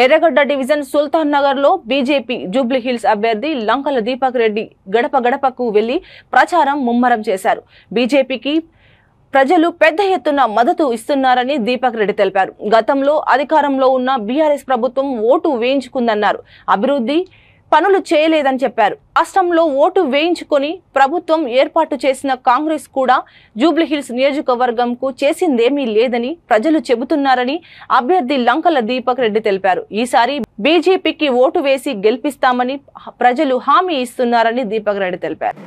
ఎర్రగడ్డ డివిజన్ సుల్తాన్ నగర్ లో BJP Jubilee hills అభ్యర్థి లంకల దీపక్ రెడ్డి గడప గడపకు వెళ్లి ప్రచారం ముమ్మరం చేశారు. బీజేపీకి ప్రజలు పెద్ద ఎత్తున మద్దతు ఇస్తున్నారని దీపక్ రెడ్డి తెలిపారు. గతంలో అధికారంలో ఉన్న బీఆర్ఎస్ ప్రభుత్వం ఓటు వేయించుకుందన్నారు. అభివృద్ధి పనులు చేయలేదని చెప్పారు. రాష్ట్రంలో ఓటు వేయించుకొని ప్రభుత్వం ఏర్పాటు చేసిన కాంగ్రెస్ కూడా జూబ్లీ హిల్స్ నియోజకవర్గంకు చేసిందేమీ లేదని ప్రజలు చెబుతున్నారని అభ్యర్థి లంకల దీపక్ రెడ్డి తెలిపారు. ఈసారి బీజేపీకి ఓటు వేసి గెలిపిస్తామని ప్రజలు హామీ ఇస్తున్నారని దీపక్ రెడ్డి తెలిపారు.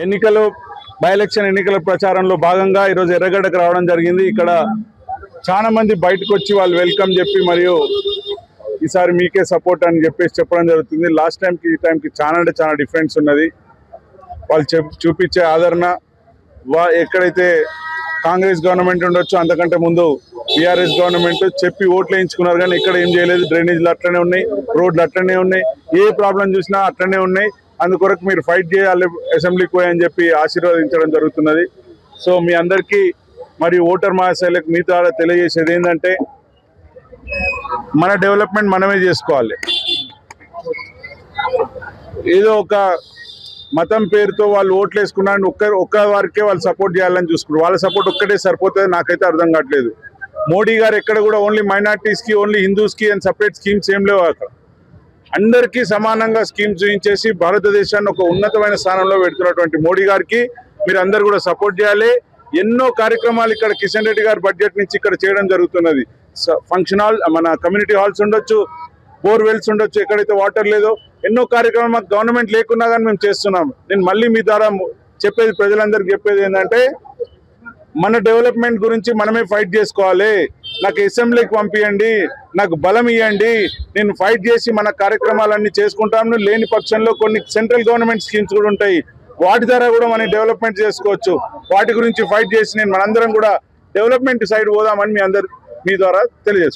ఎన్నికలు బై ఎలక్షన్ ఎన్నికల ప్రచారంలో భాగంగా ఈరోజు ఎర్రగడ్డకు రావడం జరిగింది. ఇక్కడ చాలా మంది బయటకు వచ్చి వాళ్ళు వెల్కమ్ చెప్పి మరియు ఈసారి మీకే సపోర్ట్ అని చెప్పేసి చెప్పడం జరుగుతుంది. లాస్ట్ టైంకి ఈ టైంకి చాలా అంటే చాలా డిఫరెన్స్ ఉన్నది. వాళ్ళు చూపించే ఆదరణ ఎక్కడైతే కాంగ్రెస్ గవర్నమెంట్ ఉండొచ్చు అంతకంటే ముందు బీఆర్ఎస్ గవర్నమెంట్ చెప్పి ఓట్లు వేయించుకున్నారు, కానీ ఇక్కడ ఏం చేయలేదు. డ్రైనేజీలు అట్లనే ఉన్నాయి, రోడ్లు అట్లనే ఉన్నాయి, ఏ ప్రాబ్లం చూసినా అట్లనే ఉన్నాయి. అందుకొరకు మీరు ఫైట్ చేయాలి అసెంబ్లీకి పోయని చెప్పి ఆశీర్వదించడం జరుగుతున్నది. సో మీ అందరికీ మరియు ఓటర్ మహాశైలకు మీ ద్వారా తెలియజేసేది ఏంటంటే మన డెవలప్మెంట్ మనమే చేసుకోవాలి. ఏదో ఒక మతం పేరుతో వాళ్ళు ఓట్లు వేసుకున్నారని ఒక్క వారికే వాళ్ళు సపోర్ట్ చేయాలని చూసుకున్నారు. వాళ్ళ సపోర్ట్ ఒక్కటే సరిపోతుంది, నాకైతే అర్థం కావట్లేదు. మోడీ గారు ఎక్కడ కూడా ఓన్లీ మైనార్టీస్కి ఓన్లీ హిందూస్కి అని సపరేట్ స్కీమ్స్ ఏం లేవు. అక్కడ అందరికీ సమానంగా స్కీమ్స్ చూపించేసి భారతదేశాన్ని ఒక ఉన్నతమైన స్థానంలో పెడుతున్నటువంటి మోడీ గారికి మీరు అందరు కూడా సపోర్ట్ చేయాలి. ఎన్నో కార్యక్రమాలు ఇక్కడ కిషన్ రెడ్డి గారి బడ్జెట్ నుంచి ఇక్కడ చేయడం జరుగుతున్నది. ఫంక్షన్ హాల్, మన కమ్యూనిటీ హాల్స్ ఉండొచ్చు, బోర్వెల్స్ ఉండొచ్చు, ఎక్కడైతే వాటర్ లేదో ఎన్నో కార్యక్రమాలు మాకు గవర్నమెంట్ లేకున్నా కానీ మేము చేస్తున్నాము. నేను మళ్ళీ మీ ద్వారా చెప్పేది ప్రజలందరికీ చెప్పేది ఏంటంటే మన డెవలప్మెంట్ గురించి మనమే ఫైట్ చేసుకోవాలి. నాకు అసెంబ్లీకి పంపించండి, నాకు బలం ఇవ్వండి, నేను ఫైట్ చేసి మన కార్యక్రమాలన్నీ చేసుకుంటాను. లేని పక్షంలో కొన్ని సెంట్రల్ గవర్నమెంట్ స్కీమ్స్ కూడా ఉంటాయి, వాటి ద్వారా కూడా మనం డెవలప్మెంట్ చేసుకోవచ్చు. వాటి గురించి ఫైట్ చేసి మనందరం కూడా డెవలప్మెంట్ సైడ్ పోదామని మీ ద్వారా తెలియజేస్తాను.